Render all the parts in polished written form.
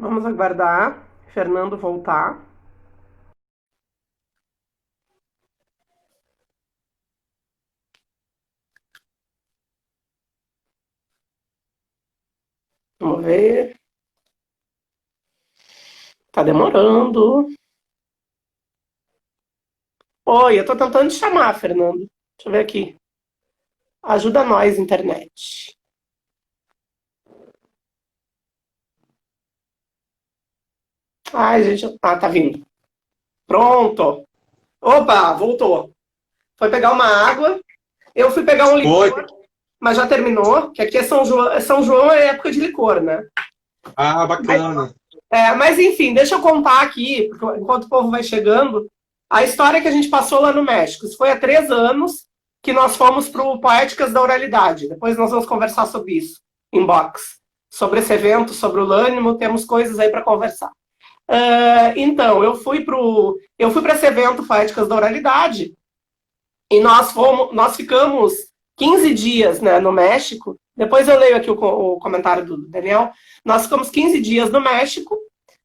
Vamos aguardar Fernando voltar. Vamos ver. Tá demorando. Oi, eu tô tentando te chamar, Fernando. Deixa eu ver aqui. Ajuda nós, internet. Ai, gente. Ah, tá vindo. Pronto. Opa, voltou. Foi pegar uma água. Eu fui pegar um Oi. licor, mas já terminou. Que aqui é São João. São João é época de licor, né? Ah, Mas, bacana. mas enfim, deixa eu contar aqui, porque enquanto o povo vai chegando, a história que a gente passou lá no México. Isso foi há 3 anos que nós fomos para o Poéticas da Oralidade. Depois nós vamos conversar sobre isso, em box. Sobre esse evento, sobre o Lânimo, temos coisas aí para conversar. Então, eu fui para esse evento Poéticas da Oralidade e nós ficamos 15 dias, né, no México. Depois eu leio aqui o comentário do Daniel. Nós ficamos 15 dias no México,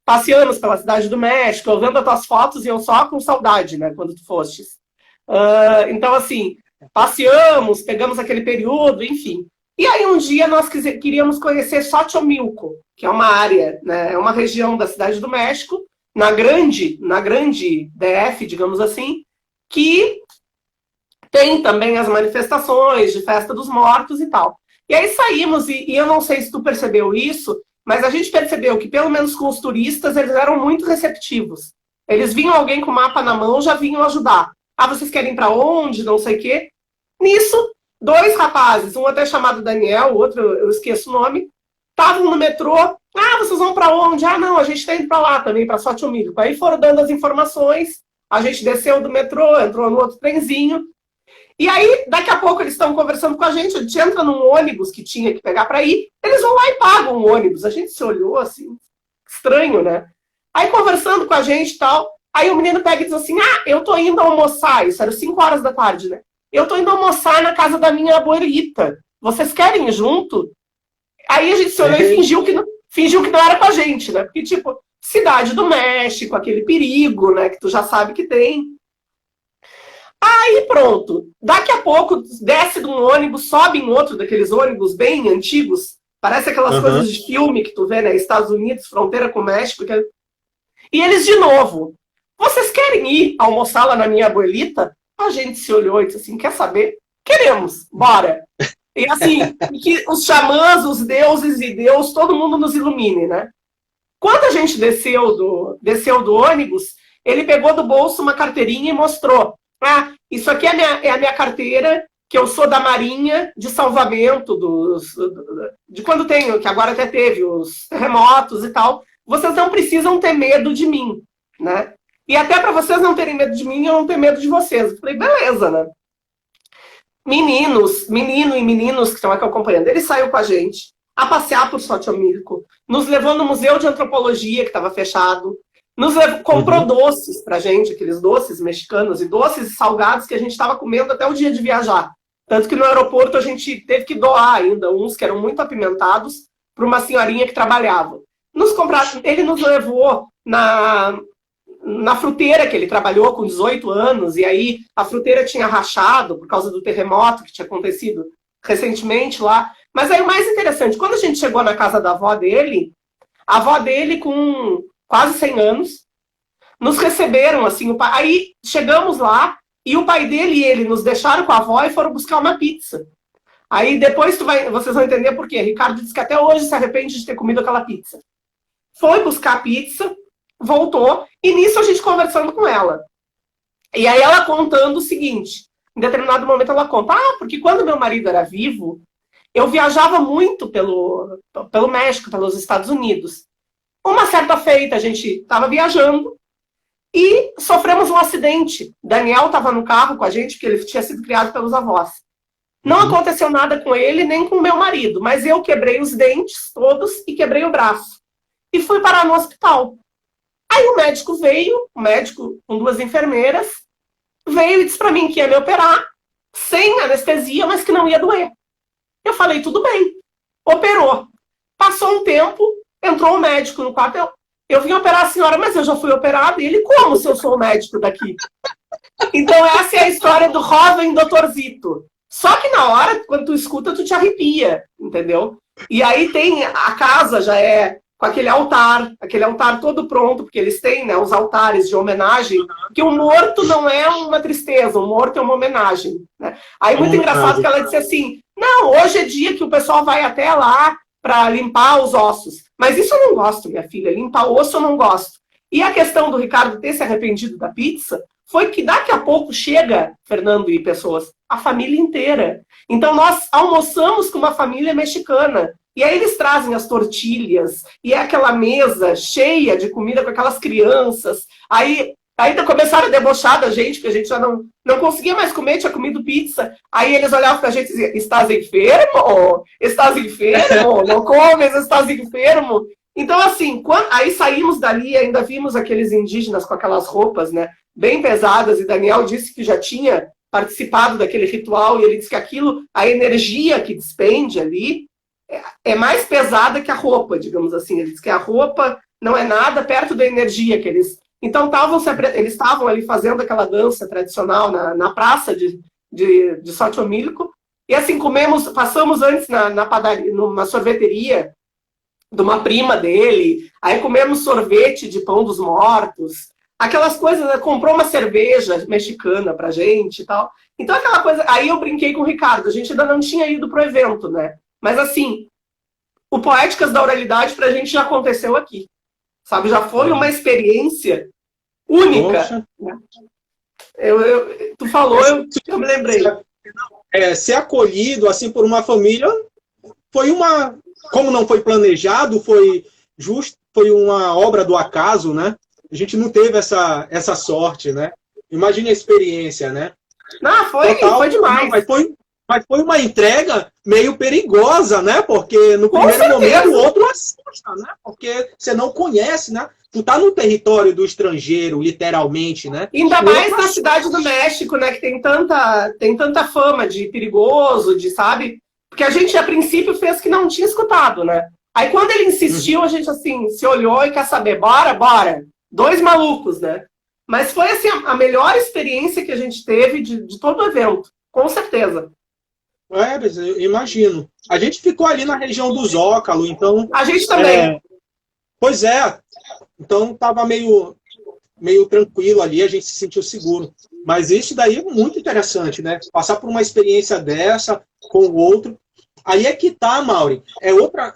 passeamos pela cidade do México, eu vendo as tuas fotos e eu só com saudade, né, quando tu fostes. Então, assim, passeamos, pegamos aquele período, enfim. E aí um dia nós queríamos conhecer Xochimilco, que é uma área, né, é uma região da cidade do México, na grande DF, digamos assim, que tem também as manifestações de festa dos mortos e tal. E aí saímos, e eu não sei se tu percebeu isso, mas a gente percebeu que, pelo menos com os turistas, eles eram muito receptivos. Eles vinham alguém com o mapa na mão, já vinham ajudar. Ah, vocês querem ir para onde? Não sei o quê. Nisso, dois rapazes, um até chamado Daniel, o outro eu esqueço o nome, estavam no metrô. Ah, vocês vão para onde? Ah, não, a gente está indo para lá também, para Xochimilco. Aí foram dando as informações, a gente desceu do metrô, entrou no outro trenzinho, e aí, daqui a pouco, eles estão conversando com a gente entra num ônibus que tinha que pegar para ir, eles vão lá e pagam o ônibus. A gente se olhou assim, estranho, né? Aí, conversando com a gente e tal, aí o menino pega e diz assim: Ah, eu tô indo almoçar, isso era 5 horas da tarde, né? Eu tô indo almoçar na casa da minha abuelita. Vocês querem ir junto? Aí a gente se olhou e fingiu que não era com a gente, né? Porque, tipo, cidade do México, aquele perigo, né? Que tu já sabe que tem. E pronto. Daqui a pouco desce de um ônibus, sobe em outro daqueles ônibus bem antigos. Parece aquelas Aham. coisas de filme que tu vê, né? Estados Unidos, fronteira com o México. E eles de novo. Vocês querem ir almoçar lá na minha abuelita? A gente se olhou e disse assim: quer saber? Queremos, bora. E assim, que os xamãs, os deuses e Deus, todo mundo nos ilumine, né? Quando a gente desceu do ônibus, ele pegou do bolso uma carteirinha e mostrou. Ah, isso aqui é a minha carteira, que eu sou da Marinha de salvamento de quando tem, que agora até teve os terremotos e tal. Vocês não precisam ter medo de mim, né? E até para vocês não terem medo de mim, eu não tenho medo de vocês. Eu falei, beleza, né? Menino e meninos que estão aqui acompanhando, ele saiu com a gente a passear por Xochimilco, nos levou no Museu de Antropologia, que estava fechado, comprou Uhum. doces pra gente, aqueles doces mexicanos e doces salgados que a gente estava comendo até o dia de viajar. Tanto que no aeroporto a gente teve que doar ainda uns que eram muito apimentados para uma senhorinha que trabalhava. Ele nos levou na fruteira que ele trabalhou com 18 anos, e aí a fruteira tinha rachado por causa do terremoto que tinha acontecido recentemente lá. Mas aí o mais interessante, quando a gente chegou na casa da avó dele, a avó dele com quase 100 anos, nos receberam, assim, aí chegamos lá, e o pai dele e ele nos deixaram com a avó e foram buscar uma pizza. Aí depois vocês vão entender por quê. Ricardo disse que até hoje se arrepende de ter comido aquela pizza. Foi buscar a pizza, voltou, e nisso a gente conversando com ela. E aí ela contando o seguinte, em determinado momento ela conta, porque quando meu marido era vivo, eu viajava muito pelo México, pelos Estados Unidos. Uma certa feita, a gente estava viajando e sofremos um acidente. Daniel estava no carro com a gente, porque ele tinha sido criado pelos avós. Não Uhum. aconteceu nada com ele, nem com o meu marido, mas eu quebrei os dentes todos e quebrei o braço. E fui parar no hospital. Aí o médico veio, o médico com duas enfermeiras, veio e disse para mim que ia me operar, sem anestesia, mas que não ia doer. Eu falei, tudo bem. Operou. Passou um tempo, entrou um médico no quarto, eu vim operar a senhora, mas eu já fui operada, e ele, como se eu sou o médico daqui? Então essa é a história do jovem doutorzito. Só que na hora, quando tu escuta, tu te arrepia, entendeu? E aí tem, a casa já é com aquele altar todo pronto, porque eles têm, né, os altares de homenagem, que o morto não é uma tristeza, o morto é uma homenagem, né? Aí muito engraçado que ela disse assim, não, hoje é dia que o pessoal vai até lá para limpar os ossos. Mas isso eu não gosto, minha filha, limpar osso eu não gosto. E a questão do Ricardo ter se arrependido da pizza foi que daqui a pouco chega, Fernando e pessoas, a família inteira. Então nós almoçamos com uma família mexicana. E aí eles trazem as tortilhas, e é aquela mesa cheia de comida com aquelas crianças. Aí ainda começaram a debochar da gente, porque a gente já não conseguia mais comer, tinha comido pizza. Aí eles olhavam pra gente e diziam, estás enfermo? Estás enfermo? Não comes, estás enfermo? Então, assim, aí saímos dali, ainda vimos aqueles indígenas com aquelas roupas, né, bem pesadas, e Daniel disse que já tinha participado daquele ritual, e ele disse que aquilo, a energia que despende ali, é mais pesada que a roupa, digamos assim. Ele disse que a roupa não é nada perto da energia que eles... Então, eles estavam ali fazendo aquela dança tradicional na praça de Xochimilco, e assim, passamos antes na padaria, numa sorveteria de uma prima dele, aí comemos sorvete de pão dos mortos, aquelas coisas, né? Comprou uma cerveja mexicana pra gente e tal. Então, aquela coisa... Aí eu brinquei com o Ricardo, a gente ainda não tinha ido pro evento, né? Mas assim, o Poéticas da Oralidade pra gente já aconteceu aqui. Sabe, já foi uma experiência única. Né? Tu falou, eu me lembrei. Ser acolhido assim por uma família foi uma... Como não foi planejado, foi uma obra do acaso, né? A gente não teve essa sorte, né? Imagine a experiência, né? Não, foi demais. Não, mas foi uma entrega meio perigosa, né? Porque no primeiro momento o outro assusta, né? Porque você não conhece, né? Tu tá no território do estrangeiro, literalmente, né? Ainda mais na cidade do México, né? Que tem tanta fama de perigoso, sabe? Porque a gente, a princípio, fez que não tinha escutado, né? Aí quando ele insistiu, a gente, assim, se olhou e quer saber, bora. 2 malucos, né? Mas foi, assim, a melhor experiência que a gente teve de todo o evento, com certeza. Eu imagino. A gente ficou ali na região do Zócalo, então... A gente também. Pois é. Então estava meio tranquilo ali, a gente se sentiu seguro. Mas isso daí é muito interessante, né? Passar por uma experiência dessa com o outro. Aí é que tá, Mauri.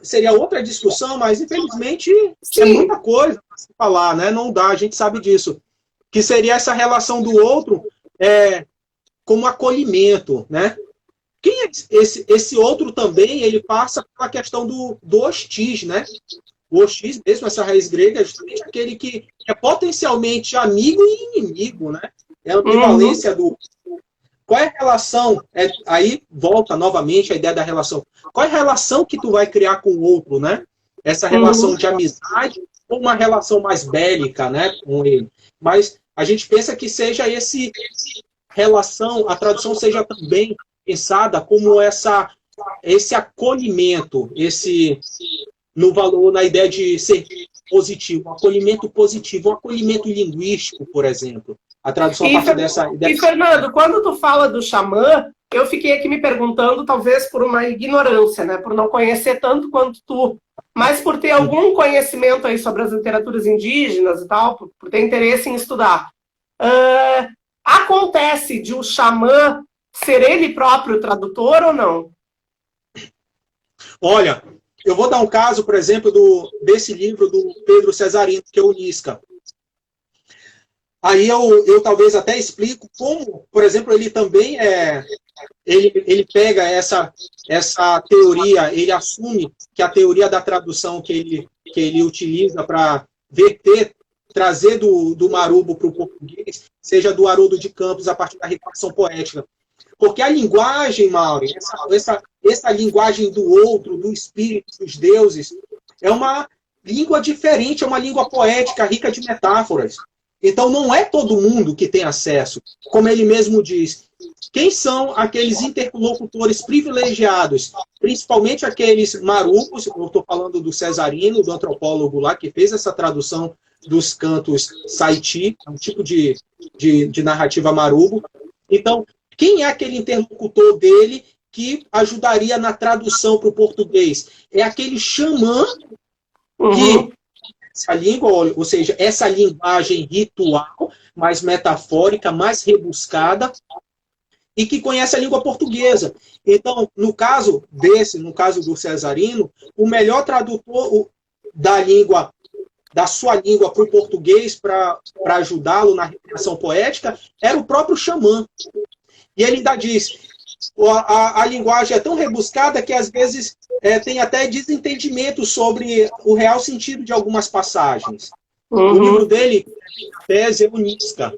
Seria outra discussão, mas infelizmente é muita coisa para se falar, né? Não dá, a gente sabe disso. Que seria essa relação do outro como acolhimento, né? Quem é esse outro também, ele passa pela questão do hostis, né? O hostis, mesmo essa raiz grega, é justamente aquele que é potencialmente amigo e inimigo, né? É a ambivalência do... Qual é a relação? Aí volta novamente a ideia da relação. Qual é a relação que tu vai criar com o outro, né? Essa relação de amizade ou uma relação mais bélica, né, com ele? Mas a gente pensa que seja relação, a tradução seja também pensada como esse acolhimento, no valor, na ideia de ser positivo, um acolhimento positivo, um acolhimento linguístico, por exemplo. A tradução a partir dessa ideia. E, Fernando, quando tu fala do xamã, eu fiquei aqui me perguntando, talvez por uma ignorância, né? Por não conhecer tanto quanto tu, mas por ter algum conhecimento aí sobre as literaturas indígenas e tal, por ter interesse em estudar. Acontece de o xamã ser ele próprio tradutor ou não? Olha, eu vou dar um caso, por exemplo, desse livro do Pedro Cesarino, que é o Nisca. Aí eu talvez até explico como, por exemplo, ele também ele pega essa teoria, ele assume que a teoria da tradução que ele utiliza para trazer do Marubo para o português, seja do Haroldo de Campos a partir da repartição poética. Porque a linguagem, Mauri, essa linguagem do outro, do espírito, dos deuses, é uma língua diferente, é uma língua poética, rica de metáforas. Então, não é todo mundo que tem acesso. Como ele mesmo diz, quem são aqueles interlocutores privilegiados principalmente aqueles marubos, eu estou falando do Cesarino, do antropólogo lá, que fez essa tradução dos cantos Saiti, é um tipo de narrativa marubo. Então, quem é aquele interlocutor dele que ajudaria na tradução para o português? É aquele xamã que essa língua, ou seja, essa linguagem ritual, mais metafórica, mais rebuscada, e que conhece a língua portuguesa. Então, no caso do Cesarino, o melhor tradutor da sua língua para o português, para ajudá-lo na recreação poética, era o próprio xamã. E ele ainda diz, a linguagem é tão rebuscada que às vezes tem até desentendimento sobre o real sentido de algumas passagens. O livro dele, Tese Onística,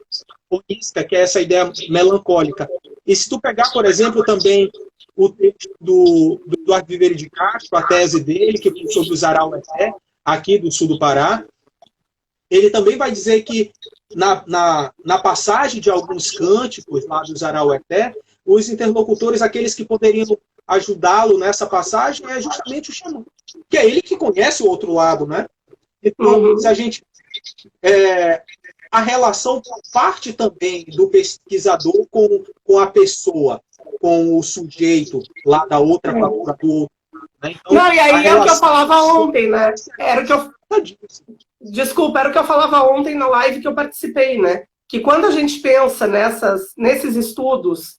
que é essa ideia melancólica. E se tu pegar, por exemplo, também o texto do Eduardo Viveiro de Castro, a tese dele, que foi sobre os Araueté, aqui do sul do Pará, ele também vai dizer que na passagem de alguns cânticos lá dos Araueté, os interlocutores, aqueles que poderiam ajudá-lo nessa passagem, é justamente o xamã, que é ele que conhece o outro lado, né? Então, se a gente... a relação parte também do pesquisador com a pessoa, com o sujeito lá da outra cultura do outro. Né? Então, não, e aí é o que eu falava ontem, né? Era o que eu... Desculpa, era o que eu falava ontem na live que eu participei, né? Que quando a gente pensa nesses estudos,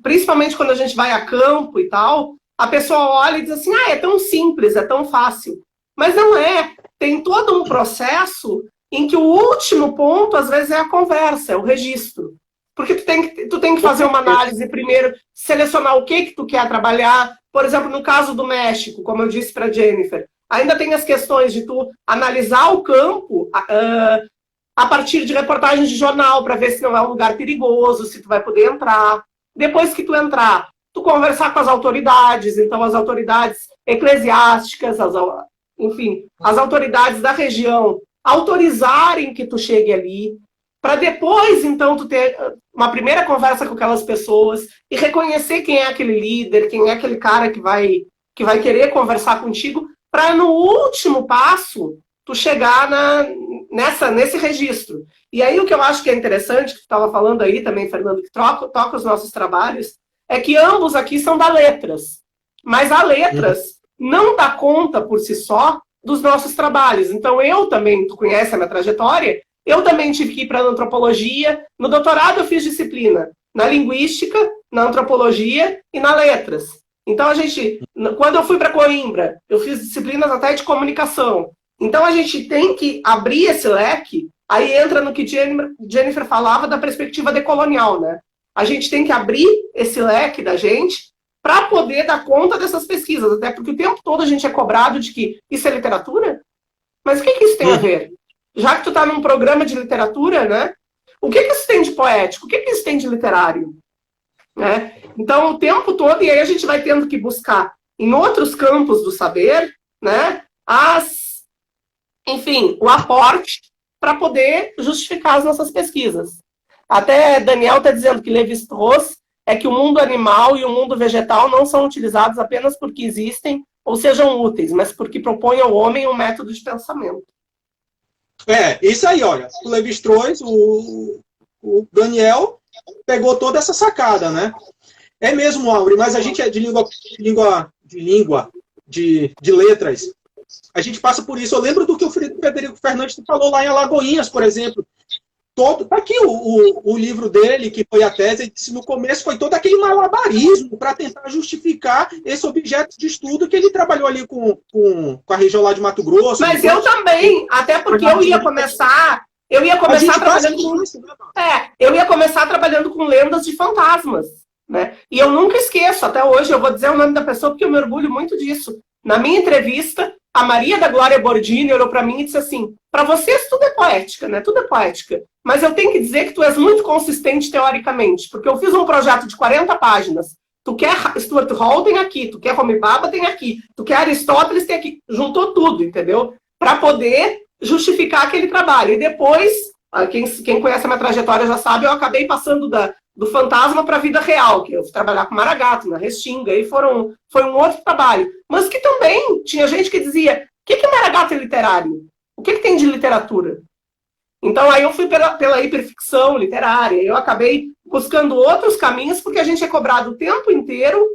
principalmente quando a gente vai a campo e tal, a pessoa olha e diz assim, é tão simples, é tão fácil. Mas não é. Tem todo um processo em que o último ponto, às vezes, é a conversa, é o registro. Porque tu tem que fazer uma análise primeiro, selecionar o que tu quer trabalhar. Por exemplo, no caso do México, como eu disse para a Jennifer, ainda tem as questões de tu analisar o campo a partir de reportagens de jornal, para ver se não é um lugar perigoso, se tu vai poder entrar. Depois que tu entrar, tu conversar com as autoridades, então as autoridades eclesiásticas, enfim, as autoridades da região, autorizarem que tu chegue ali, para depois, então, tu ter uma primeira conversa com aquelas pessoas e reconhecer quem é aquele líder, quem é aquele cara que vai querer conversar contigo, para no último passo, tu chegar nesse registro. E aí o que eu acho que é interessante, que tu estava falando aí também, Fernando, que toca os nossos trabalhos, é que ambos aqui são da letras. Mas a letras não dá conta por si só dos nossos trabalhos. Então eu também, tu conhece a minha trajetória, eu também tive que ir para a antropologia. No doutorado eu fiz disciplina na linguística, na antropologia e na letras. Então quando eu fui para Coimbra, eu fiz disciplinas até de comunicação. Então a gente tem que abrir esse leque, aí entra no que Jennifer falava da perspectiva decolonial, né? A gente tem que abrir esse leque da gente para poder dar conta dessas pesquisas, até porque o tempo todo a gente é cobrado de que isso é literatura? Mas o que isso tem a ver? Já que tu está num programa de literatura, né? O que isso tem de poético? O que isso tem de literário? Né? Então, o tempo todo, e aí a gente vai tendo que buscar em outros campos do saber, né? Enfim, o aporte para poder justificar as nossas pesquisas. Até Daniel está dizendo que Lévi-Strauss é que o mundo animal e o mundo vegetal não são utilizados apenas porque existem ou sejam úteis, mas porque propõem ao homem um método de pensamento. Isso aí, olha. O Lévi-Strauss, o Daniel pegou toda essa sacada, né? É mesmo, Auri, mas a gente é de letras. A gente passa por isso. Eu lembro do que o Frederico Fernandes falou lá em Alagoinhas, por exemplo. Tá aqui o livro dele, que foi a tese, ele disse no começo, foi todo aquele malabarismo para tentar justificar esse objeto de estudo que ele trabalhou ali com a região lá de Mato Grosso. Mas eu também, até porque eu ia começar trabalhando com isso. Eu ia começar trabalhando com lendas de fantasmas, né? E eu nunca esqueço, até hoje, eu vou dizer o nome da pessoa porque eu me orgulho muito disso. Na minha entrevista, a Maria da Glória Bordini olhou para mim e disse assim: para vocês tudo é poética, né? Tudo é poética. Mas eu tenho que dizer que tu és muito consistente teoricamente, porque eu fiz um projeto de 40 páginas. Tu quer Stuart Hall, tem aqui. Tu quer Homi Bhabha, tem aqui. Tu quer Aristóteles, tem aqui. Juntou tudo, entendeu? Para poder justificar aquele trabalho. E depois, quem conhece a minha trajetória já sabe, eu acabei passando do fantasma para a vida real, que eu fui trabalhar com Maragato, na Restinga, e foi um outro trabalho. Mas que também tinha gente que dizia, o que Maragato é literário? O que tem de literatura? Então aí eu fui pela hiperficção literária, eu acabei buscando outros caminhos, porque a gente é cobrado o tempo inteiro.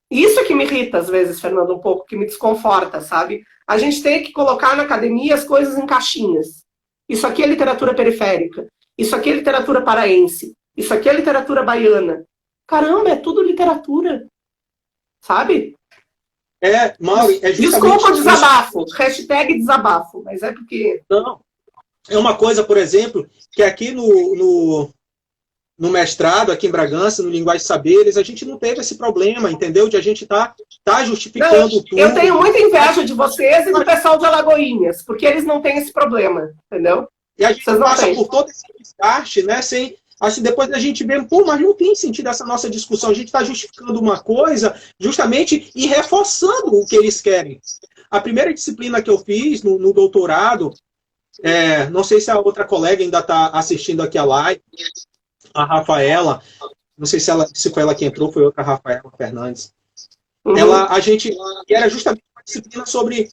Isso que me irrita, às vezes, Fernando, um pouco, que me desconforta, sabe? A gente tem que colocar na academia as coisas em caixinhas. Isso aqui é literatura periférica. Isso aqui é literatura paraense. Isso aqui é literatura baiana. Caramba, é tudo literatura. Sabe? Mauri, é justamente... Desculpa o desabafo. Hashtag desabafo. Mas é porque... Não. É uma coisa, por exemplo, que aqui no mestrado, aqui em Bragança, no Linguagem de Saberes, a gente não teve esse problema, entendeu? De a gente tá justificando tudo. Eu tenho muita inveja de vocês e do pessoal de Alagoinhas, porque eles não têm esse problema, entendeu? E a gente passa por todo esse descarte, né? Sem, assim, depois a gente vê, mas não tem sentido essa nossa discussão. A gente está justificando uma coisa justamente e reforçando o que eles querem. A primeira disciplina que eu fiz no doutorado, não sei se a outra colega ainda está assistindo aqui a live, a Rafaela, não sei se foi ela que entrou, foi outra Rafaela Fernandes. Uhum. Era justamente uma disciplina sobre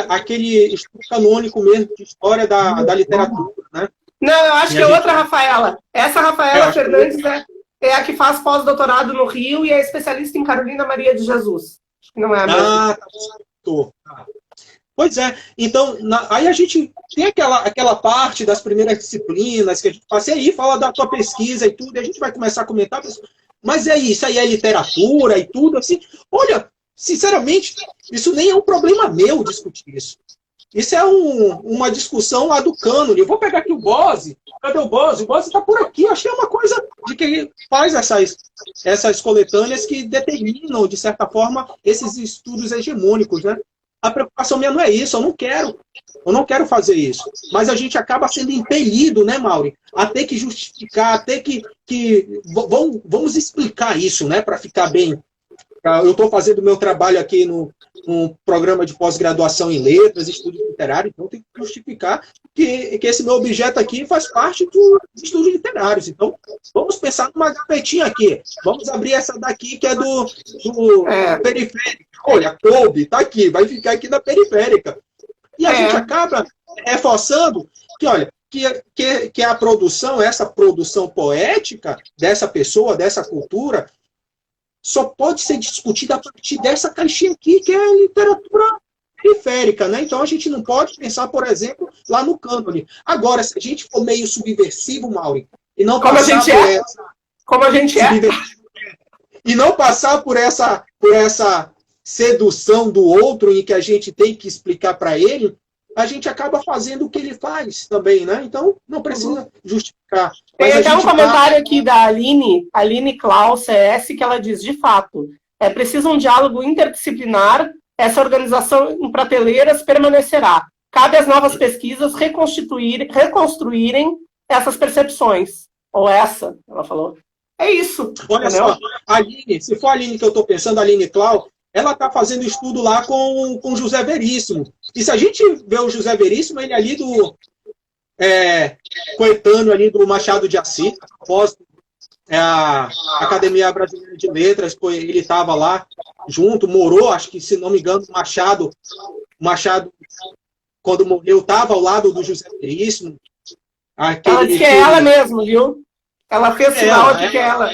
aquele estudo canônico mesmo, de história da literatura, né? Não, eu acho que é outra Rafaela. Essa Rafaela Fernandes é a que faz pós-doutorado no Rio e é especialista em Carolina Maria de Jesus. Acho que não é a mesma. Tá. Pois é. Então, aí a gente tem aquela parte das primeiras disciplinas que a gente passa, e aí fala da tua pesquisa e tudo, e a gente vai começar a comentar, mas isso aí é literatura e tudo, assim. Olha, sinceramente, isso nem é um problema meu discutir isso. Isso é uma discussão lá do cânone. Eu vou pegar aqui o Bose. Cadê o Bose? O Bose está por aqui. Eu achei uma coisa de que faz essas coletâneas que determinam, de certa forma, esses estudos hegemônicos, né? A preocupação minha não é isso, eu não quero fazer isso. Mas a gente acaba sendo impelido, né, Mauri? A ter que justificar, a ter que vamos explicar isso, né, para ficar bem. Eu estou fazendo o meu trabalho aqui no programa de pós-graduação em letras, estudos literários, então tem que justificar que esse meu objeto aqui faz parte dos estudos literários. Então, vamos pensar numa gavetinha aqui. Vamos abrir essa daqui, que é do periférico. Olha, coube, tá aqui, vai ficar aqui na periférica. E a gente acaba reforçando que, olha, que a produção, essa produção poética dessa pessoa, dessa cultura, só pode ser discutida a partir dessa caixinha aqui, que é a literatura periférica, né? Então a gente não pode pensar, por exemplo, lá no cânone. Agora, se a gente for meio subversivo, Mauri, e não como passar como a gente é. E não passar por essa sedução do outro em que a gente tem que explicar para ele, a gente acaba fazendo o que ele faz também, né? Então, não precisa justificar. Tem até um comentário aqui da Aline Klaus, CS, que ela diz, de fato, é preciso um diálogo interdisciplinar, essa organização em prateleiras permanecerá. Cabe às novas pesquisas reconstruírem essas percepções. Ou essa, ela falou. É isso. Olha só, Aline, se for a Aline que eu estou pensando, a Aline Klaus, ela está fazendo estudo lá com José Veríssimo. E se a gente vê o José Veríssimo, ele ali coetâneo ali do Machado de Assis, após a Academia Brasileira de Letras, ele estava lá junto, morou, acho que, se não me engano, Machado, quando morreu, estava ao lado do José Veríssimo. Ela disse que é ela mesmo, viu? Ela fez sinal de que é ela.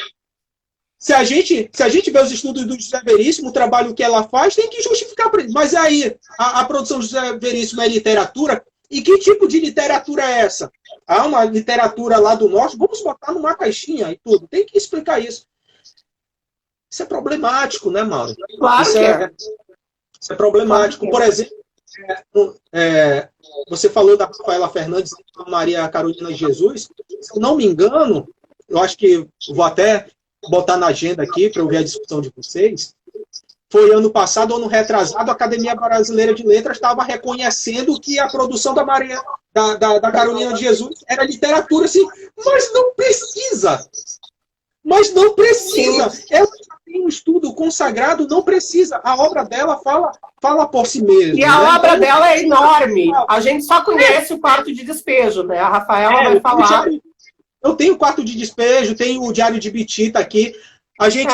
Se a gente vê os estudos do José Veríssimo, o trabalho que ela faz, tem que justificar para ele. Mas aí, a produção do José Veríssimo é literatura? E que tipo de literatura é essa? Uma literatura lá do norte, vamos botar numa caixinha e tudo. Tem que explicar isso. Isso é problemático, né, Mauro? Claro isso que é. Isso é problemático. Por exemplo, você falou da Rafaela Fernandes e da Maria Carolina de Jesus. Se eu não me engano, eu acho que vou até botar na agenda aqui para eu ver a discussão de vocês. Foi ano passado, ano retrasado, a Academia Brasileira de Letras estava reconhecendo que a produção da Carolina de Jesus era literatura, assim, mas não precisa. Mas não precisa. Ela tem um estudo consagrado, não precisa. A obra dela fala por si mesma. E a obra dela é enorme. A gente só conhece o Quarto de Despejo, né? A Rafaela vai falar. Eu tenho quarto de despejo, tenho o Diário de Bitita aqui. A gente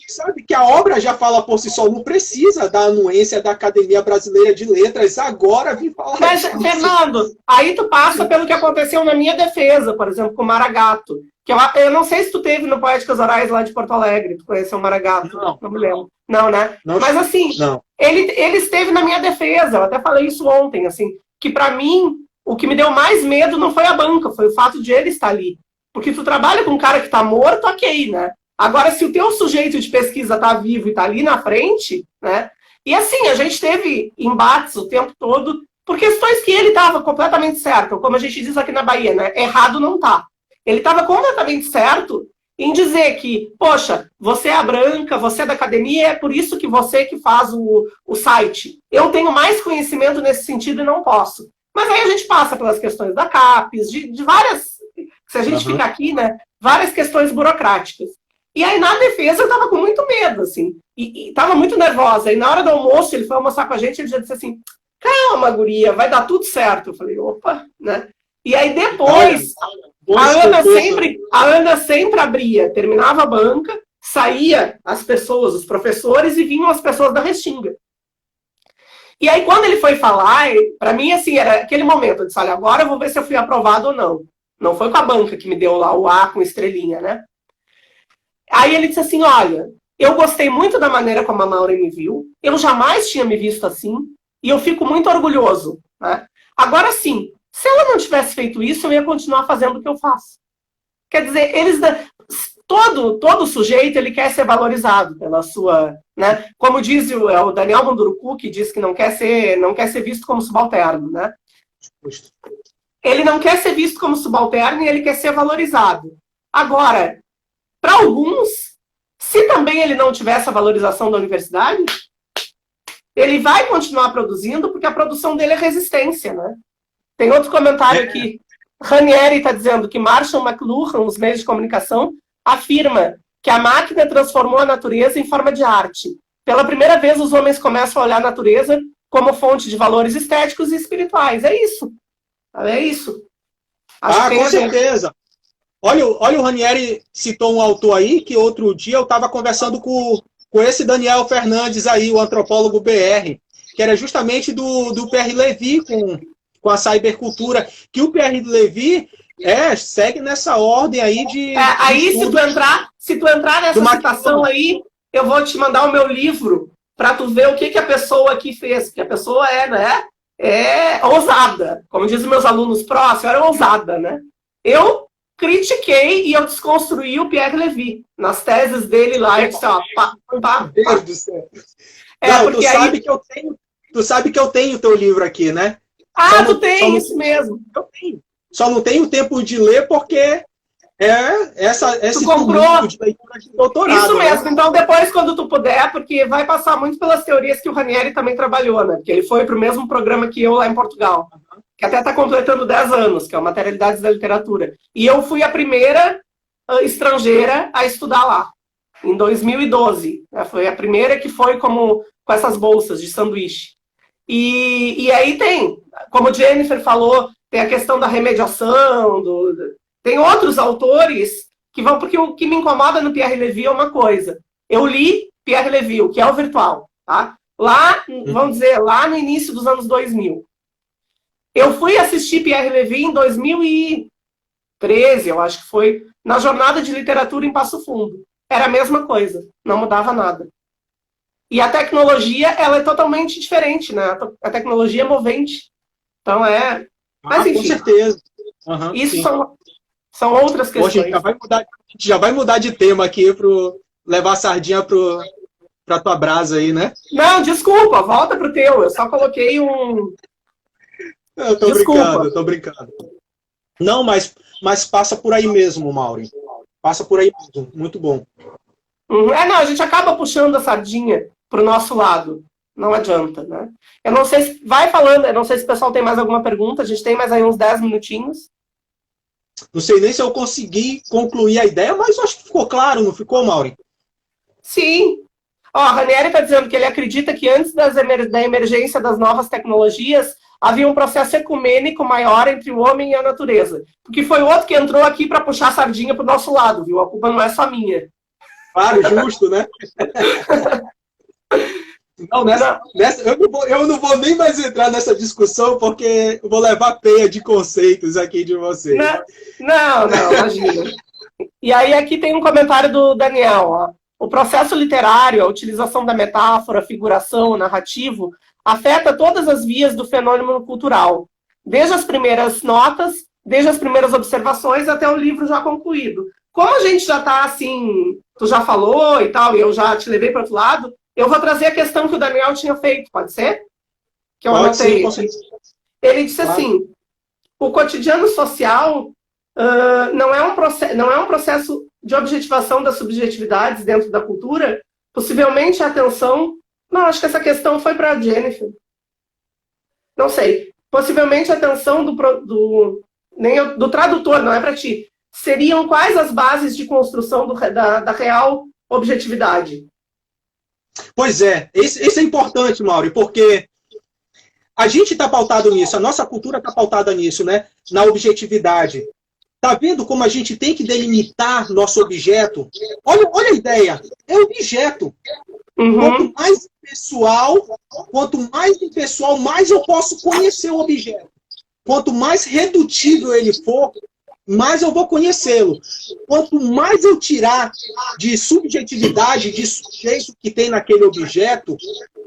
sabe que a obra já fala por si só, não precisa da anuência da Academia Brasileira de Letras agora vir falar. Mas, Fernando, aí tu passa pelo que aconteceu na minha defesa, por exemplo, com o Maragato. Que eu não sei se tu teve no Poéticas Orais lá de Porto Alegre, tu conheceu o Maragato? Não me lembro. Não, né? Não, mas assim, não. Ele esteve na minha defesa, eu até falei isso ontem, assim, que para mim, o que me deu mais medo não foi a banca, foi o fato de ele estar ali. Porque tu trabalha com um cara que está morto, ok, né? Agora, se o teu sujeito de pesquisa está vivo e está ali na frente, né? E assim, a gente teve embates o tempo todo por questões que ele estava completamente certo, como a gente diz aqui na Bahia, né? Errado não tá. Ele estava completamente certo em dizer que, poxa, você é a branca, você é da academia, é por isso que você que faz o site. Eu tenho mais conhecimento nesse sentido e não posso. Mas aí a gente passa pelas questões da CAPES, de várias, se a gente fica aqui, né? Várias questões burocráticas. E aí, na defesa, eu estava com muito medo, assim. E estava muito nervosa. E na hora do almoço, ele foi almoçar com a gente, ele já disse assim, calma, guria, vai dar tudo certo. Eu falei, opa, né? E aí, depois, a Ana sempre abria, terminava a banca, saía as pessoas, os professores, e vinham as pessoas da Restinga. E aí, quando ele foi falar, para mim, assim, era aquele momento, eu disse, olha, agora eu vou ver se eu fui aprovado ou não. Não foi com a banca que me deu lá o A com estrelinha, né? Aí ele disse assim, olha, eu gostei muito da maneira como a Maureen me viu, eu jamais tinha me visto assim, e eu fico muito orgulhoso. Né? Agora sim, se ela não tivesse feito isso, eu ia continuar fazendo o que eu faço. Quer dizer, todo sujeito ele quer ser valorizado pela sua... Né? Como diz o Daniel Munduruku, que diz que não quer ser visto como subalterno. Né? Ele não quer ser visto como subalterno e ele quer ser valorizado. Agora... Para alguns, se também ele não tiver essa valorização da universidade, ele vai continuar produzindo, porque a produção dele é resistência, né? Tem outro comentário aqui. Ranieri está dizendo que Marshall McLuhan, os meios de comunicação, afirma que a máquina transformou a natureza em forma de arte. Pela primeira vez, os homens começam a olhar a natureza como fonte de valores estéticos e espirituais. É isso. É isso. Acho com certeza. Olha, o Ranieri citou um autor aí, que outro dia eu estava conversando com esse Daniel Fernandes aí, o antropólogo BR, que era justamente do Pierre Levy com a cybercultura, que o Pierre Levy segue nessa ordem aí de... aí, se tu entrar nessa citação aí, eu vou te mandar o meu livro para tu ver o que a pessoa aqui fez, que a pessoa é ousada. Como dizem meus alunos próximos, era ousada, né? Eu critiquei e eu desconstruí o Pierre Levy nas teses dele lá. Eu disse, ó, Meu Deus do céu. Não, tu sabe que eu tenho o teu livro aqui, né? Tu tem, isso mesmo. Eu tenho. Só não tenho tempo de ler porque esse comprou de leitura de doutorado. Isso mesmo. Né? Então, depois, quando tu puder, porque vai passar muito pelas teorias que o Ranieri também trabalhou, né? Porque ele foi para o mesmo programa que eu lá em Portugal. Que até está completando 10 anos, que é o Materialidades da Literatura. E eu fui a primeira estrangeira a estudar lá, em 2012. Né? Foi a primeira que foi com essas bolsas de sanduíche. E aí tem, como a Jennifer falou, tem a questão da remediação, tem outros autores que vão... Porque o que me incomoda no Pierre Levy é uma coisa. Eu li Pierre Levy, o que é o virtual. Tá? Lá, vamos dizer, lá no início dos anos 2000. Eu fui assistir Pierre Levy em 2013, eu acho que foi, na Jornada de Literatura em Passo Fundo. Era a mesma coisa, não mudava nada. E a tecnologia, ela é totalmente diferente, né? A tecnologia é movente. Então Mas enfim. Com certeza. Isso são outras questões. Poxa, a gente já vai mudar de tema aqui para levar a sardinha para tua brasa aí, né? Não, desculpa, volta pro teu. Eu só coloquei um... Eu tô brincando. Não, mas passa por aí mesmo, Maureen. Passa por aí mesmo. Muito bom. Não, a gente acaba puxando a sardinha pro nosso lado. Não adianta, né? Eu não sei se... Vai falando, eu não sei se o pessoal tem mais alguma pergunta. A gente tem mais aí uns 10 minutinhos. Não sei nem se eu consegui concluir a ideia, mas acho que ficou claro, não ficou, Maureen? Sim. Ó, a Ranieri está dizendo que ele acredita que antes da emergência das novas tecnologias, havia um processo ecumênico maior entre o homem e a natureza. Porque foi o outro que entrou aqui para puxar a sardinha para o nosso lado, viu? A culpa não é só minha. Claro, justo, né? Não, eu não vou nem mais entrar nessa discussão, porque eu vou levar peia de conceitos aqui de vocês. Não, imagina. E aí aqui tem um comentário do Daniel, ó. O processo literário, a utilização da metáfora, figuração, narrativo, afeta todas as vias do fenômeno cultural, desde as primeiras notas, desde as primeiras observações até o livro já concluído. Como a gente já está assim, tu já falou e tal, e eu já te levei para outro lado, eu vou trazer a questão que o Daniel tinha feito, pode ser? Que eu anotei. Ele disse assim, o cotidiano social não é um processo de objetivação das subjetividades dentro da cultura, possivelmente a atenção... Não, acho que essa questão foi para a Jennifer. Não sei. Possivelmente a atenção do tradutor, não é para ti. Seriam quais as bases de construção da real objetividade? Pois é, esse é importante, Mauri, porque a gente está pautado nisso, a nossa cultura está pautada nisso, né? Na objetividade. Tá vendo como a gente tem que delimitar nosso objeto? Olha a ideia, é objeto. Uhum. Quanto mais impessoal, mais eu posso conhecer o objeto. Quanto mais redutível ele for, mais eu vou conhecê-lo. Quanto mais eu tirar de subjetividade, de sujeito que tem naquele objeto,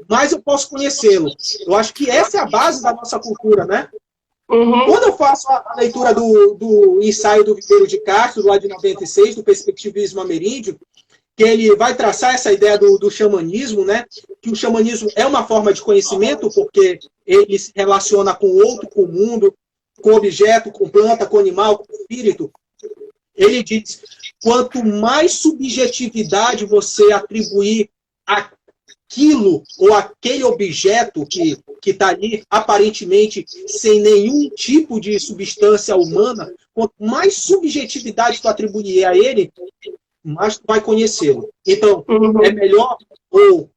mais eu posso conhecê-lo. Eu acho que essa é a base da nossa cultura, né? Uhum. Quando eu faço a leitura do ensaio do Viveiro de Castro, lá de 96, do perspectivismo ameríndio, que ele vai traçar essa ideia do xamanismo, né? Que o xamanismo é uma forma de conhecimento, porque ele se relaciona com o outro, com o mundo, com o objeto, com planta, com animal, com espírito. Ele diz, quanto mais subjetividade você atribuir aquilo ou aquele objeto que está ali, aparentemente, sem nenhum tipo de substância humana, quanto mais subjetividade tu atribuir a ele, mais tu vai conhecê-lo. Então, é melhor, ou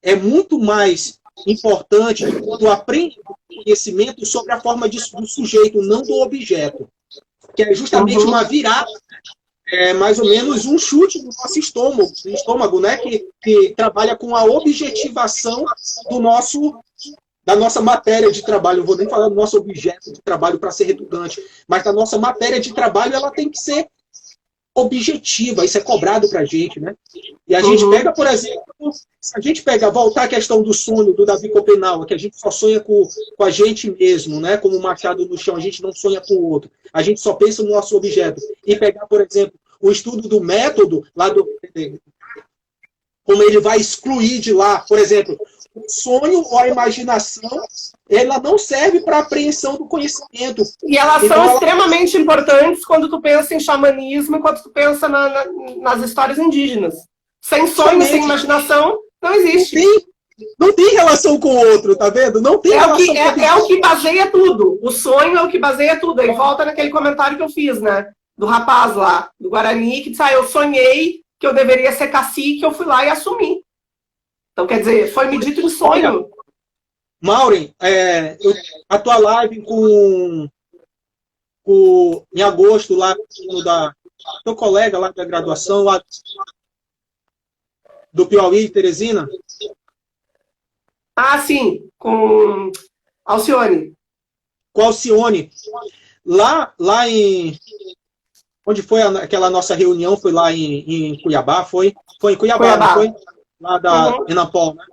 é muito mais importante tu aprender conhecimento sobre a forma do sujeito, não do objeto. Que é justamente uma virada, mais ou menos um chute no nosso estômago, né? Que trabalha com a objetivação da nossa matéria de trabalho. Não vou nem falar do nosso objeto de trabalho para ser redundante, mas da nossa matéria de trabalho, ela tem que ser objetiva, isso é cobrado para a gente, né? E a gente pega, por exemplo, se a gente voltar à questão do sonho do Davi Copenau, que a gente só sonha com a gente mesmo, né? Como um machado no chão, a gente não sonha com o outro, a gente só pensa no nosso objeto. E pegar, por exemplo, o estudo do método, lá como ele vai excluir de lá, por exemplo, o sonho ou a imaginação, ela não serve para apreensão do conhecimento. E elas são extremamente importantes quando tu pensa em xamanismo e quando tu pensa nas histórias indígenas. Sem sonho, sem imaginação, não existe. Não tem relação com o outro, tá vendo? Não tem relação é o que baseia tudo. O sonho é o que baseia tudo. Aí volta naquele comentário que eu fiz, né? Do rapaz lá, do Guarani, que disse, eu sonhei que eu deveria ser cacique, eu fui lá e assumi. Então, quer dizer, foi me dito em sonho. Maureen, a tua live em agosto, lá da teu colega lá da graduação, lá do Piauí, Teresina? Ah, sim, com Alcione. Com Alcione. Lá em... Onde foi aquela nossa reunião? Foi lá em Cuiabá? Foi em Cuiabá, não foi? Lá da Enapol, né?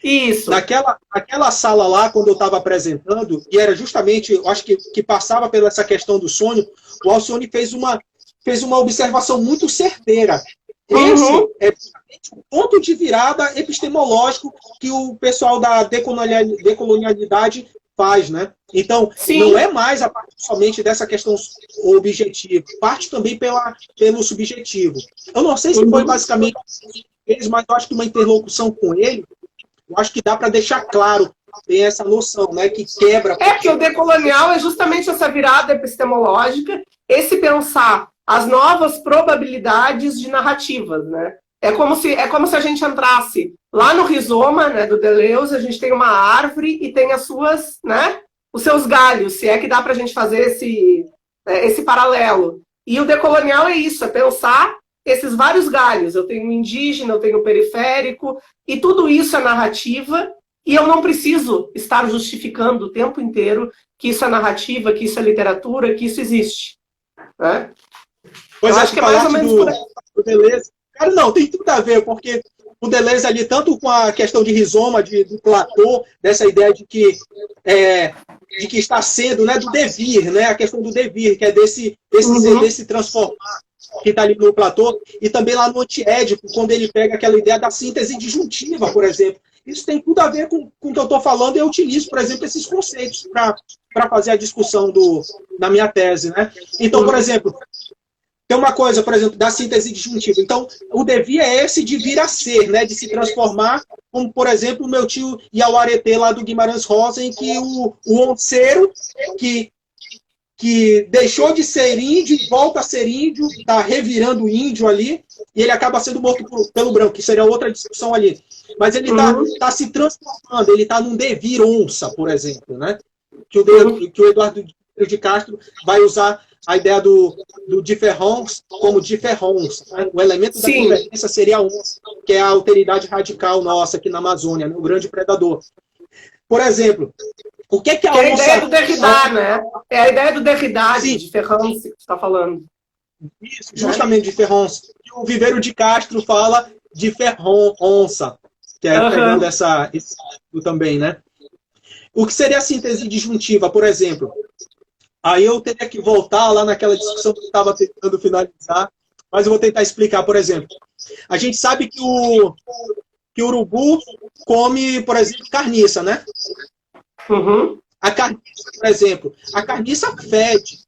Isso. Naquela sala lá, quando eu estava apresentando, e era justamente, eu acho que passava pela essa questão do sonho, o Alcione fez uma observação muito certeira. Esse é justamente o ponto de virada epistemológico que o pessoal da decolonialidade faz, né? Então, não é mais a parte somente dessa questão objetiva, parte também pelo subjetivo. Eu não sei se foi basicamente eles, mas eu acho que uma interlocução com ele, eu acho que dá para deixar claro, tem essa noção, né, que quebra... porque o decolonial é justamente essa virada epistemológica, esse pensar as novas probabilidades de narrativas, né? É como se a gente entrasse lá no rizoma, né, do Deleuze, a gente tem uma árvore e tem as suas, né, os seus galhos, se é que dá para a gente fazer esse paralelo. E o decolonial é isso, é pensar esses vários galhos. Eu tenho o indígena, eu tenho o periférico, e tudo isso é narrativa, e eu não preciso estar justificando o tempo inteiro que isso é narrativa, que isso é literatura, que isso existe. Né? Pois acho que é mais ou menos do Deleuze. Cara, não, tem tudo a ver, porque o Deleuze ali, tanto com a questão de rizoma, do Platão, dessa ideia de que está sendo, né, do devir, né, a questão do devir, que é desse transformar, que está ali no Platão, e também lá no Antiédipo, quando ele pega aquela ideia da síntese disjuntiva, por exemplo. Isso tem tudo a ver com o que eu estou falando, e eu utilizo, por exemplo, esses conceitos para fazer a discussão da minha tese. Né? Então, por exemplo, tem uma coisa, por exemplo, da síntese disjuntiva. Então, o devir é esse de vir a ser, né, de se transformar, como, por exemplo, o meu tio Iauaretê, lá do Guimarães Rosa, em que o onceiro, que deixou de ser índio e volta a ser índio, está revirando o índio ali, e ele acaba sendo morto pelo branco, que seria outra discussão ali. Mas ele está se transformando, ele está num devir onça, por exemplo, né? Que o Eduardo de Castro vai usar a ideia do différence como différence. Né? O elemento da diferença seria a onça, que é a alteridade radical nossa aqui na Amazônia, né? O grande predador. Por exemplo, o que é a onça... É a ideia do Derrida, né? É a ideia do Derrida, de différence, que você está falando. Isso, justamente, différence. E o Viveiro de Castro fala différence, que é pegando esse também, né? O que seria a síntese disjuntiva, por exemplo? Aí eu teria que voltar lá naquela discussão que eu estava tentando finalizar, mas eu vou tentar explicar, por exemplo. A gente sabe que o urubu come, por exemplo, carniça, né? A carniça, por exemplo, a carniça fede.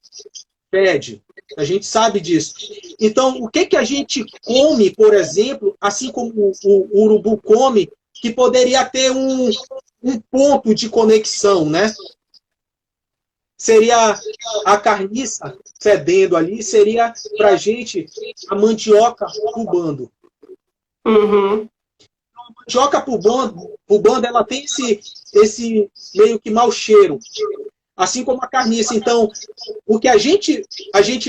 A gente sabe disso. Então, o que a gente come, por exemplo, assim como o urubu come, que poderia ter um ponto de conexão, né? Seria a carniça fedendo ali, seria pra gente a mandioca pubando. A mandioca pubando, ela tem esse meio que mau cheiro, assim como a carniça. Então, o que a gente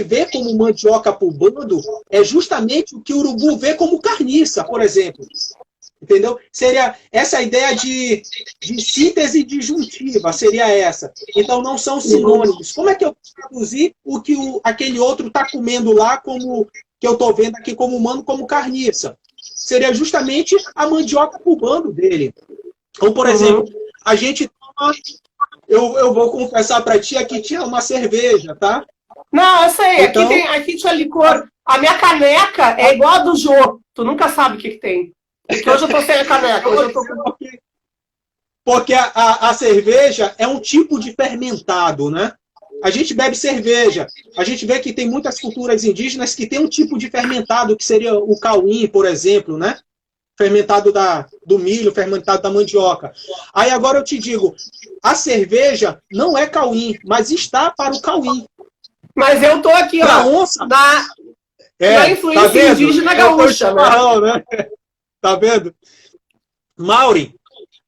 vê como mandioca pubando é justamente o que o urubu vê como carniça, por exemplo. Entendeu? Seria essa ideia de síntese disjuntiva, seria essa. Então, não são sinônimos. Como é que eu traduzir o que aquele outro está comendo lá, como que eu estou vendo aqui como humano, como carniça? Seria justamente a mandioca pubando dele. Então, por exemplo, a gente toma... Eu vou confessar para ti, aqui tinha uma cerveja, tá? Não, eu sei. Então, aqui tinha licor. A minha caneca é igual a do Jô. Tu nunca sabe o que tem. Porque hoje eu tô sem a caneca. Porque a cerveja é um tipo de fermentado, né? A gente bebe cerveja. A gente vê que tem muitas culturas indígenas que tem um tipo de fermentado, que seria o cauim, por exemplo, né? Fermentado do milho, fermentado da mandioca. Aí agora eu te digo, a cerveja não é cauim, mas está para o cauim. Mas eu tô aqui, pra onça, da influência indígena gaúcha, né? Tá vendo? Maureen,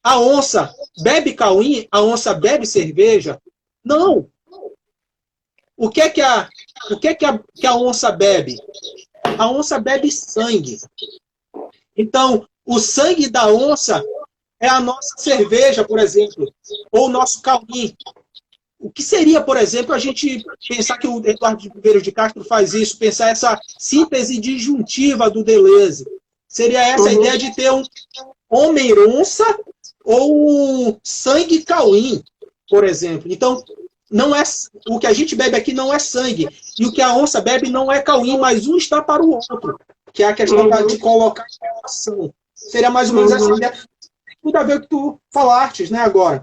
a onça bebe cauim? A onça bebe cerveja? Não. O que é que a onça bebe? A onça bebe sangue. Então, o sangue da onça é a nossa cerveja, por exemplo, ou o nosso cauim. O que seria, por exemplo, a gente pensar que o Eduardo de Viveiro de Castro faz isso, pensar essa síntese disjuntiva do Deleuze? Seria essa a ideia de ter um homem-onça ou um sangue cauim, por exemplo. Então, não é, o que a gente bebe aqui não é sangue. E o que a onça bebe não é cauim, mas um está para o outro. Que é a questão de colocar em relação. Seria mais ou menos essa ideia. Tem tudo a ver com o que tu falaste, né, agora.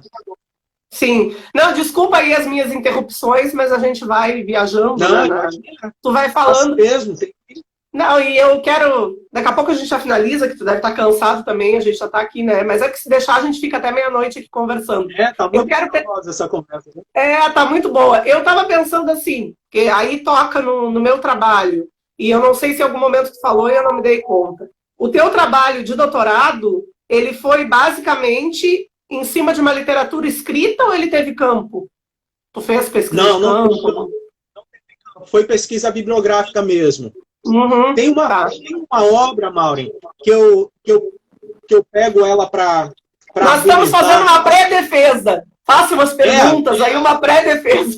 Sim. Não, desculpa aí as minhas interrupções, mas a gente vai viajando, né? Tu vai falando. Mesmo, tem... Não, e eu quero... Daqui a pouco a gente já finaliza, que tu deve estar cansado também, a gente já está aqui, né? Mas é que se deixar, a gente fica até meia-noite aqui conversando. Tá muito boa essa conversa. Né? Tá muito boa. Eu estava pensando assim, que aí toca no meu trabalho, e eu não sei se em algum momento tu falou e eu não me dei conta. O teu trabalho de doutorado, ele foi basicamente em cima de uma literatura escrita ou ele teve campo? Tu fez pesquisa Não, de não, campo? foi pesquisa bibliográfica mesmo. Uhum, Tem tá. uma obra, Maureen, que eu pego ela para Nós estamos fazendo argumentar. uma pré-defesa. Faça umas perguntas, aí uma pré-defesa.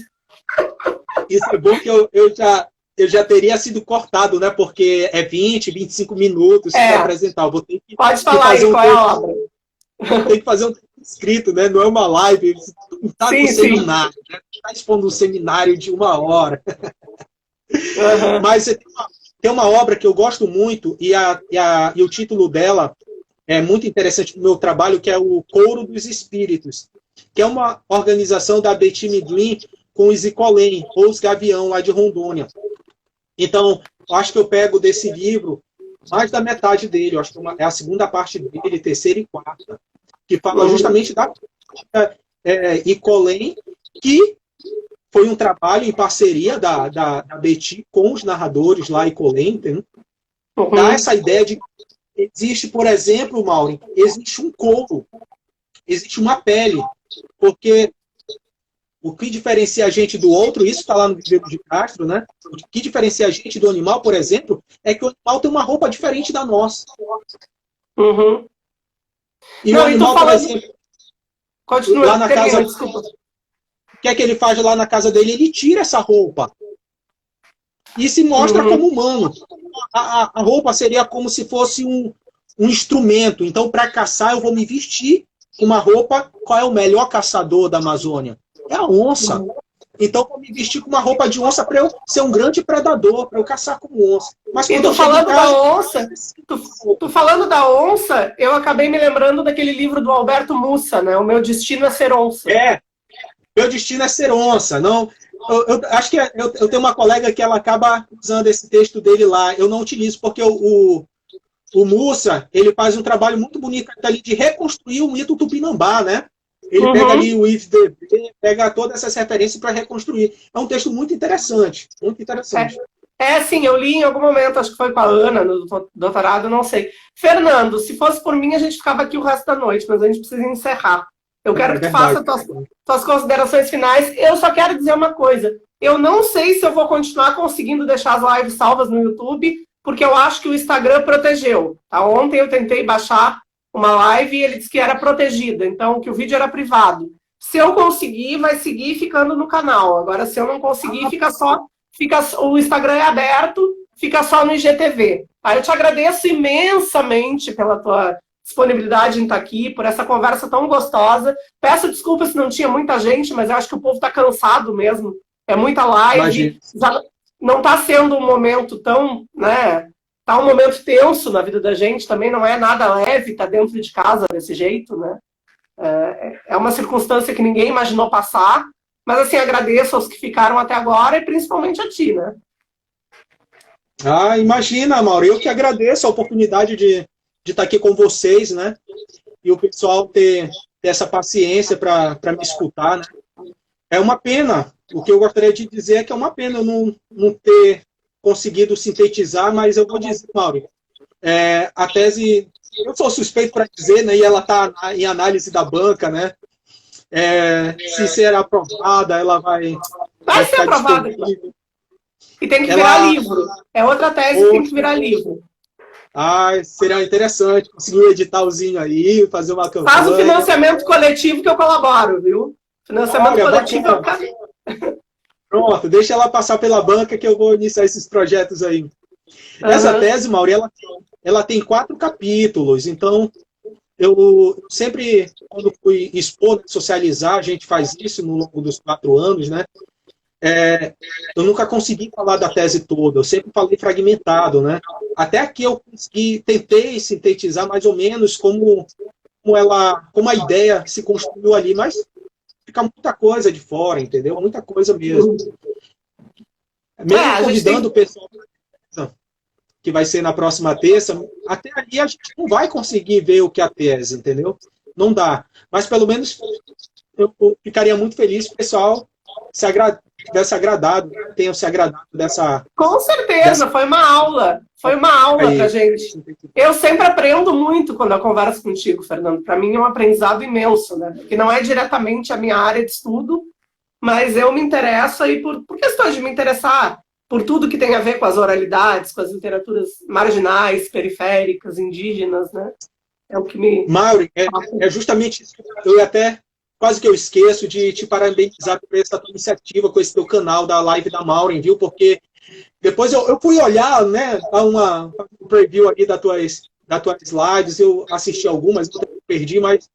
Isso é bom que eu já teria sido cortado, né? Porque é 20, 25 minutos para apresentar. Eu vou ter Pode que falar fazer aí qual é a obra. tem que fazer um texto escrito, né? Não é uma live. Não está no seminário, né? Não está expondo um seminário de 1 hora. Uhum. Mas tem uma obra que eu gosto muito e o título dela é muito interessante no meu trabalho, que é o Coro dos Espíritos, que é uma organização da Betty Midlin com os Icolém, ou os Gavião, lá de Rondônia. Então, eu acho que eu pego desse livro mais da metade dele, eu acho que é a segunda parte dele, terceira e quarta, que fala justamente da Icolém, que foi um trabalho em parceria da Betty com os narradores lá Icolém, entendeu? Dá essa ideia de que existe, por exemplo, Maureen, existe um couro, existe uma pele, porque o que diferencia a gente do outro, isso está lá no Viveiro de Castro, né? O que diferencia a gente do animal, por exemplo, é que o animal tem uma roupa diferente da nossa. Uhum. E Não, o animal, por exemplo, continua, lá na casa, desculpa. o que é que ele faz lá na casa dele? Ele tira essa roupa e se mostra como humano. A roupa seria como se fosse um instrumento. Então, para caçar, eu vou me vestir com uma roupa. Qual é o melhor caçador da Amazônia? É a onça. Então, eu vou me vestir com uma roupa de onça para eu ser um grande predador, para eu caçar como onça. Mas E quando eu chego em casa... tu falando da onça, eu acabei me lembrando daquele livro do Alberto Mussa, né? O Meu Destino é Ser Onça. Meu destino é ser onça. Não, eu acho que eu tenho uma colega que ela acaba usando esse texto dele lá. Eu não utilizo porque o Mussa, ele faz um trabalho muito bonito ali de reconstruir o mito tupinambá, né? Ele pega ali o IFDB, pega todas essas referências para reconstruir. É um texto muito interessante, muito interessante. Sim, eu li em algum momento, acho que foi com a Ana, no doutorado, não sei. Fernando, se fosse por mim, a gente ficava aqui o resto da noite, mas a gente precisa encerrar. Eu quero que tu faça tuas considerações finais. Eu só quero dizer uma coisa. Eu não sei se eu vou continuar conseguindo deixar as lives salvas no YouTube, porque eu acho que o Instagram protegeu. Tá? Ontem eu tentei baixar uma live e ele disse que era protegida, então que o vídeo era privado. Se eu conseguir, vai seguir ficando no canal. Agora, se eu não conseguir, o Instagram é aberto, fica só no IGTV. Tá? Eu te agradeço imensamente pela tua disponibilidade em estar aqui, por essa conversa tão gostosa. Peço desculpas se não tinha muita gente, mas eu acho que o povo está cansado mesmo. É muita live. Já não está sendo um momento tão, né? Está um momento tenso na vida da gente, também não é nada leve, está dentro de casa desse jeito, né? É uma circunstância que ninguém imaginou passar, mas assim, agradeço aos que ficaram até agora e principalmente a ti, né? Imagina, Mauro, eu que agradeço a oportunidade de estar aqui com vocês, né? E o pessoal ter essa paciência para me escutar, né? É uma pena. O que eu gostaria de dizer é que é uma pena eu não ter conseguido sintetizar, mas eu vou dizer, Mauro, a tese, eu sou suspeito para dizer, né? E ela está em análise da banca, né? Se ser aprovada, ela vai ser aprovada. E tem que virar livro. É outra tese que tem que virar livro. Seria interessante conseguir um editalzinho aí, fazer uma campanha. Faz o financiamento coletivo que eu colaboro, viu? Financiamento coletivo eu quero. Pronto, deixa ela passar pela banca que eu vou iniciar esses projetos aí. Essa tese, Mauri, ela tem 4 capítulos, então eu sempre, quando fui expor, socializar, a gente faz isso no longo dos 4 anos, né? Eu nunca consegui falar da tese toda, eu sempre falei fragmentado, né? Até aqui eu tentei sintetizar mais ou menos como a ideia se construiu ali, mas fica muita coisa de fora, entendeu? Muita coisa mesmo. Mesmo convidando o pessoal que vai ser na próxima terça, até ali a gente não vai conseguir ver o que é a tese, entendeu? Não dá. Mas pelo menos eu ficaria muito feliz se o pessoal tivesse agradado, tenha se agradado dessa... Com certeza, foi uma aula. Foi uma aula pra gente. Eu sempre aprendo muito quando eu converso contigo, Fernando. Para mim é um aprendizado imenso, né? Que não é diretamente a minha área de estudo, mas eu me interesso aí por questões de me interessar por tudo que tem a ver com as oralidades, com as literaturas marginais, periféricas, indígenas, né? É o que me... Maureen, é justamente isso. Eu até quase que eu esqueço de te parabenizar por essa tua iniciativa com esse teu canal da live da Maureen, viu? Porque depois eu fui olhar, né, um preview ali das tuas slides, eu assisti algumas, eu perdi, mas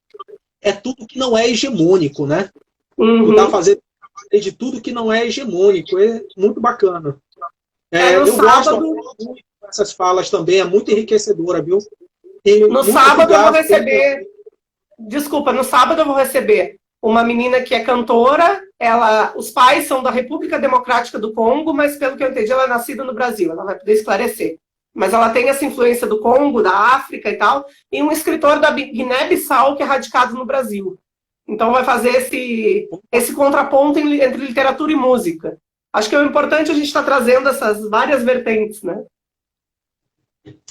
é tudo que não é hegemônico, né? Tu tá fazendo de tudo que não é hegemônico, é muito bacana. Eu gosto muito dessas falas também, é muito enriquecedora, viu? No sábado eu vou receber... Desculpa, no sábado eu vou receber uma menina que é cantora, os pais são da República Democrática do Congo, mas pelo que eu entendi, ela é nascida no Brasil, ela vai poder esclarecer. Mas ela tem essa influência do Congo, da África e tal, e um escritor da Guiné-Bissau que é radicado no Brasil. Então vai fazer esse contraponto entre literatura e música. Acho que é importante a gente estar trazendo essas várias vertentes, né?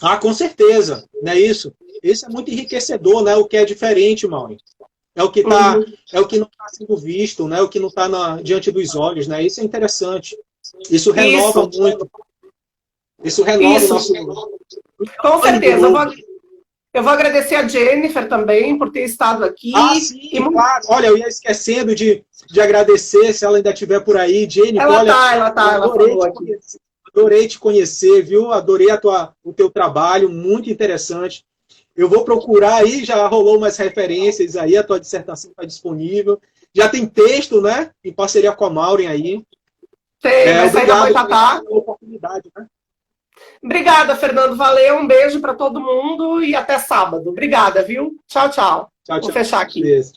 Ah, com certeza, não é isso? Isso é muito enriquecedor, né? O que é diferente, Maureen. É o que é o que não está sendo visto, né? O que não está diante dos olhos, né? Isso é interessante. Isso renova muito. Isso renova o nosso... Com certeza. Eu vou agradecer a Jennifer também por ter estado aqui. Ah, sim, claro. Olha, eu ia esquecendo de agradecer, se ela ainda estiver por aí. Jennifer, ela falou aqui. Adorei te conhecer, viu? Adorei o teu trabalho, muito interessante. Eu vou procurar aí, já rolou umas referências aí, a tua dissertação está disponível. Já tem texto, né? Em parceria com a Maureen aí. Tem, mas ainda vai estar. Oportunidade, né? Obrigada, Fernando. Valeu, um beijo para todo mundo e até sábado. Obrigada, viu? Tchau, tchau. Tchau, tchau. Vou fechar aqui. Beleza.